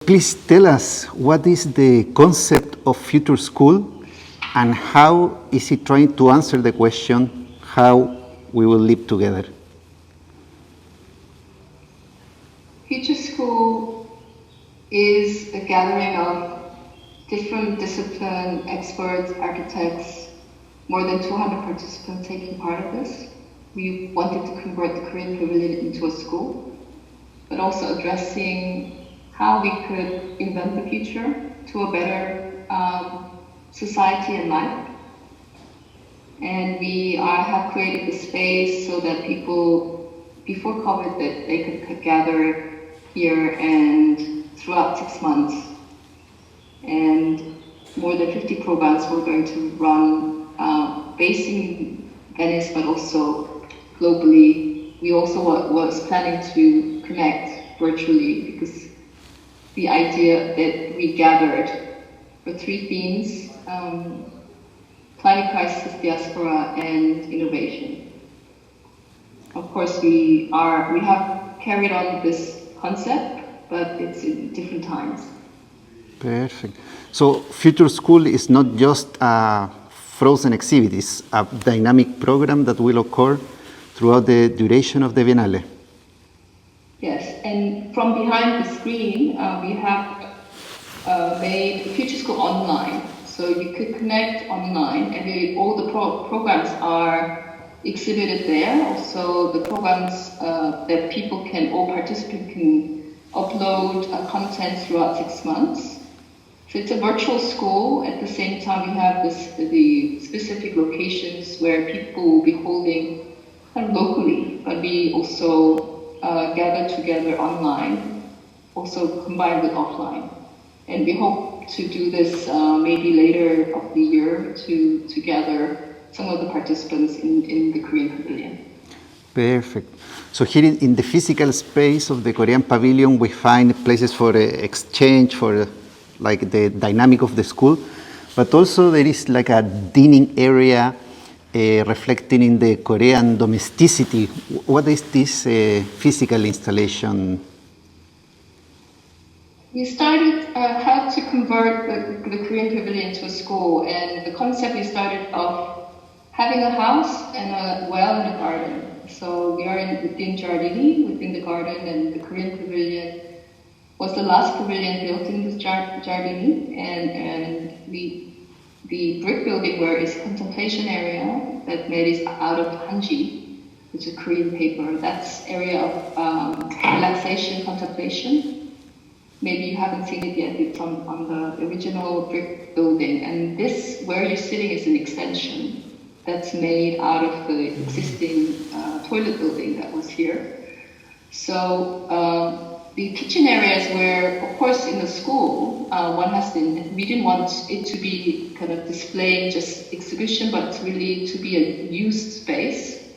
please tell us, what is the concept of future school and how is it trying to answer the question how we will live together? Future School is a gathering of different discipline experts, architects, more than 200 participants taking part of this. We wanted to convert the Korean Pavilion into a school, but also addressing how we could invent the future to a better society and life. And we have created the space so that people, before COVID, that they could gather here and throughout 6 months. And more than 50 programs we're going to run based in Venice, but also globally. We also was planning to connect virtually because the idea that we gathered for 3 themes, climate crisis, diaspora, and innovation. Of course, we have carried on this concept, but it's in different times. Perfect. So Future School is not just a frozen exhibit, it's a dynamic program that will occur throughout the duration of the Biennale. Yes, and from behind the screen, we have made Future School online. So you could connect online, and all the programs are exhibited there. Also, the programs that all participants can upload content throughout 6 months. So it's a virtual school. At the same time, we have the specific locations where people will be holding kind of locally, but we also gather together online, also combined with offline. And we hope to do this maybe later of the year to gather some of the participants in the Korean Pavilion. Perfect. So here in the physical space of the Korean Pavilion, we find places for exchange, for like the dynamic of the school, but also there is like a dining area reflecting in the Korean domesticity. What is this physical installation? We started how to convert the Korean Pavilion to a school, and the concept we started off having a house and a well and a garden. So we are within Giardini, within the garden, and the Korean Pavilion was the last pavilion built in this Giardini, and the brick building where is contemplation area that made is out of hanji, which is Korean paper. That's area of relaxation, contemplation. Maybe you haven't seen it yet. It's on the original brick building, and this where you're sitting is an extension that's made out of the existing toilet building that was here. So the kitchen areas where, of course, in the school, we didn't want it to be kind of displaying just exhibition, but it's really to be a used space.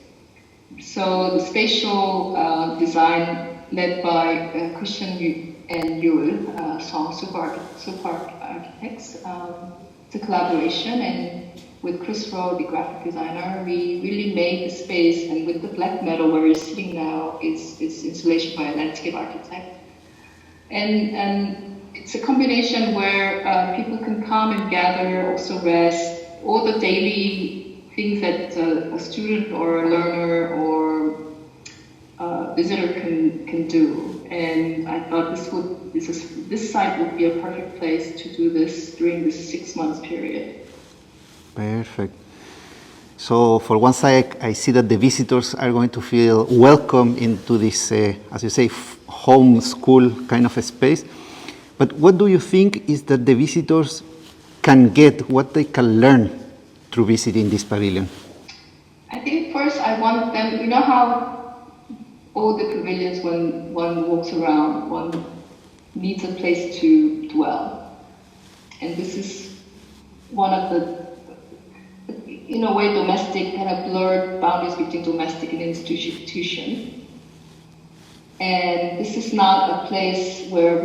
So the spatial design led by Christian and Yul, super architects, it's a collaboration, and with Chris Rowe, the graphic designer, we really made the space, and with the black metal where you're sitting now, it's installation by a landscape architect. And it's a combination where people can come and gather, also rest, all the daily things that a student or a learner or a visitor can do. And I thought this site would be a perfect place to do this during this 6 months period. Perfect. So for one side, I see that the visitors are going to feel welcome into this, as you say, home school kind of a space. But what do you think is that the visitors can get, what they can learn through visiting this pavilion? I think first I want them, you know how all the pavilions, when one walks around, one needs a place to dwell. And this is one of the, in a way, domestic, kind of blurred boundaries between domestic and institution. And this is not a place where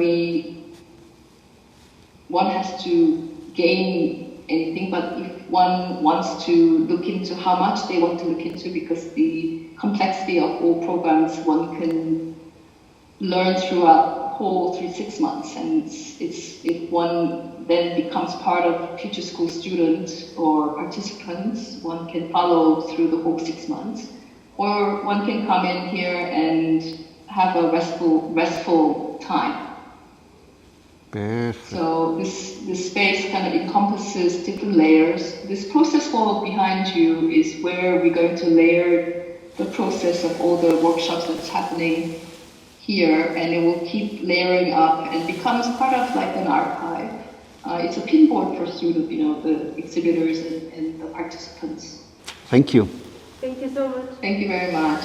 one has to gain anything, but if one wants to look into how much they want to look into, because the complexity of all programs one can learn throughout whole 6 months, and if one then becomes part of future school students or participants, one can follow through the whole 6 months, or one can come in here and have a restful time. Perfect. So this space kind of encompasses different layers. This process hall behind you is where we're going to layer the process of all the workshops that's happening here, and it will keep layering up and becomes part of like an archive. It's a pinboard for students, the exhibitors and the participants. Thank you. Thank you so much. Thank you very much.